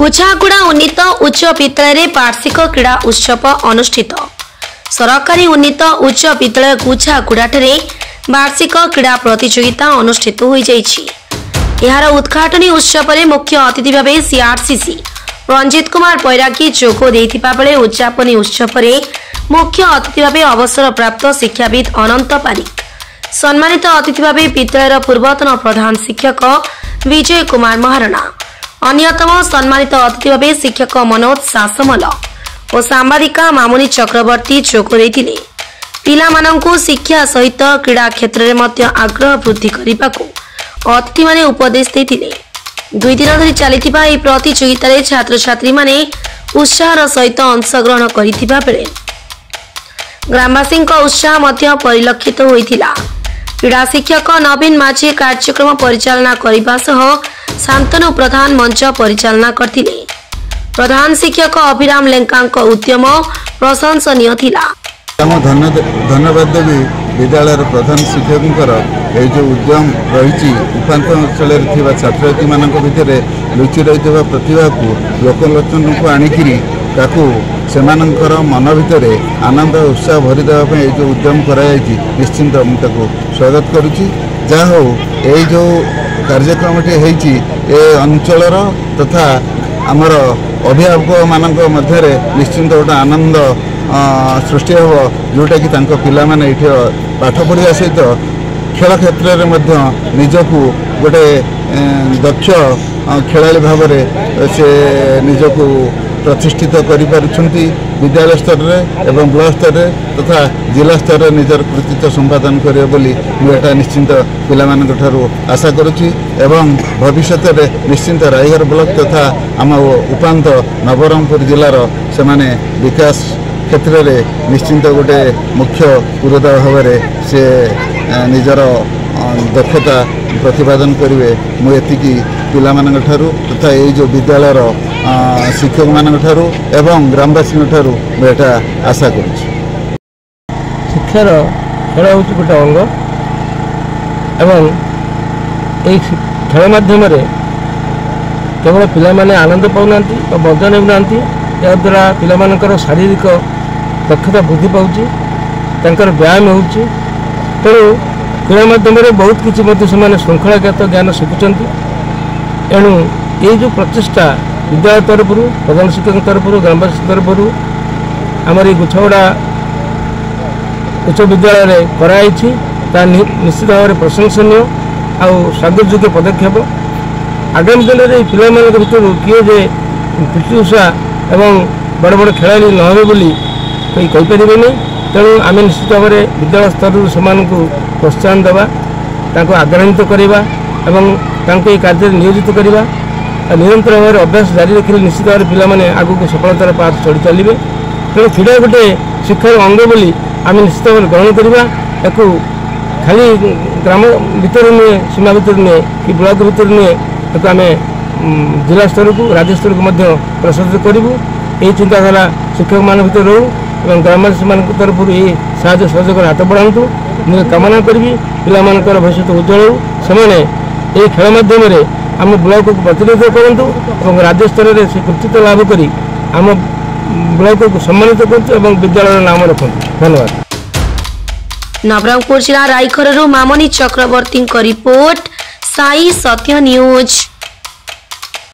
गुछाकुड़ा उन्नीत उच्च विद्यालय वार्षिक क्रीड़ा उत्सव अनुष्ठित। सरकारी उन्नीत उच्च विद्यालय गुछाकुड़ा वार्षिक क्रीड़ा प्रतियोगिता अनुष्ठित हो जाइछि। यार उद्घाटनी उत्सव में मुख्य अतिथि भाव सीआरसीसी रंजित कुमार बैरागी जोग देइथिबा बेले उद्यापनी उत्सव में मुख्य अतिथि भाव अवसर प्राप्त शिक्षाविद अनंत पारिक, सम्मानित अतिथि भाव विद्यालय पूर्वतन प्रधान शिक्षक विजय कुमार महाराणा, अन्यतम सम्मानित अतिथि भाव शिक्षक मनोज सासमल और सांबादिका मामुनी चक्रवर्ती जोग देइथिले। पिलामानंकु शिक्षा सहित क्रीड़ा क्षेत्र में मध्य आग्रह वृद्धि करने को अतिथि माने उपदेश देइथिले। 2 दिन धरी चलिथिबा एही प्रतियोगितारे छात्र छात्री माने उत्साहर सहित अंशग्रहण करिथिबा बेले ग्रामवासींक उत्साह मध्य परिलक्षित होइथिला। क्रीड़ा शिक्षक नवीन माझी कार्यक्रम परिचालना करने सह शांतनु प्रधान मंच परिचालना करथिले। प्रधान शिक्षक अभिराम लेंकांक उद्यम प्रशंसनीय थिला। धन्यवाद देवी विद्यालय प्रधान शिक्षक जो उद्यम रही उपात अंचल छात्री मान भितर लुचि रही प्रतिभा को लोकलोचन को आणिकी से मन भितर आनंद उत्साह भरी देवाई जो उद्यम कराई निश्चिंत मुझे स्वागत करुच्ची। जहा हो ये जो कार्यक्रम अंचल तथा आमर अभिभावक मान मध्य निश्चिंत गोटे आनंद सृष्टि हो जोटा कि पिला माने ये पाठ पढ़ा सहित खेल क्षेत्र में निजक गोटे दक्ष खेला भाव से निजक प्रतिष्ठित करिपारुछंती। विद्यालय स्तर एवं ब्लॉक स्तर तथा जिला स्तर निजर कृतित्व संपादन करियो बोली मुझे निश्चिंत पिला मानक ठारू आशा करुच्ची एवं भविष्य निश्चिंत रायगढ़ ब्लॉक तथा आम उपात नवरंगपुर जिलार से माने विकास क्षेत्र में निश्चिंत गोटे मुख्य पुरोधा भाव से निजर दक्षता प्रतिपादन करेंगे। मुझे पिला मानक ठारू तथा ये जो विद्यालय शिक्षक मानक ठारू एवं ग्रामवासी ठारू मुझे आशा करुच्ची। शिक्षार खेल हूँ गोटे अंग एवं ये खेल माध्यम केवल पिला माने आनंद पाऊना मजा नेउना याद्वारा पिलामानकर शारीरिक दक्षता वृद्धि पाऊँच व्यायाम हो तेणु क्रीड़ा माध्यम बहुत किसी श्रृंखलागत ज्ञान शिखुंट। एणु ये जो प्रचेषा विद्यालय तरफ प्रधान शिक्षक तरफ ग्रामवासी तरफ आमर ये गुछागुड़ा उच्च विद्यालय कराई निश्चित भाव में प्रशंसनीय आउ स्वागतयोग्य पदक्षेप। आगामी दिन में पिला भर किए जे पीटी उषा एवं बड़ बड़ खेलाड़ी नहे बोली कहीं कहींपारे नहीं। तेणु आम निश्चित भाव में विद्यालय स्तर से प्रोत्साहन देवा आग्रहित करवा ये कार्य नियोजित करवा निरंतर भाव में अभ्यास जारी रखिले निश्चित भाव में पाने आगक सफलतार पाथ चढ़ी चलिए। तेणु क्रीड़ा गोटे शिक्षार अंग बोली आम निश्चित भाव में ग्रहण करवा। या खाली ग्राम भीतर नुहे सीमा भीतर नुहे कि ब्लॉक भीतर नुहे या आम जिला स्तर को राज्य स्तर को प्रसारित करूँ। यही चिंताधारा शिक्षक मान भर रो ग्रामवासी मान तरफ ये साहय सहयोग हाथ बढ़ातु मुझे कामना करी पिलामानकर भविष्य उज्जवल हो से खेल माध्यम आम ब्लॉक को प्रतिनिधित्व करूँ और राज्य स्तर में से कृतित्व लाभ कर आम ब्लॉक को सम्मानित कर विद्यालय नाम रखु। धन्यवाद। नवरंगपुर जिला रायखर मामनी चक्रवर्ती रिपोर्ट साई सत्य न्यूज।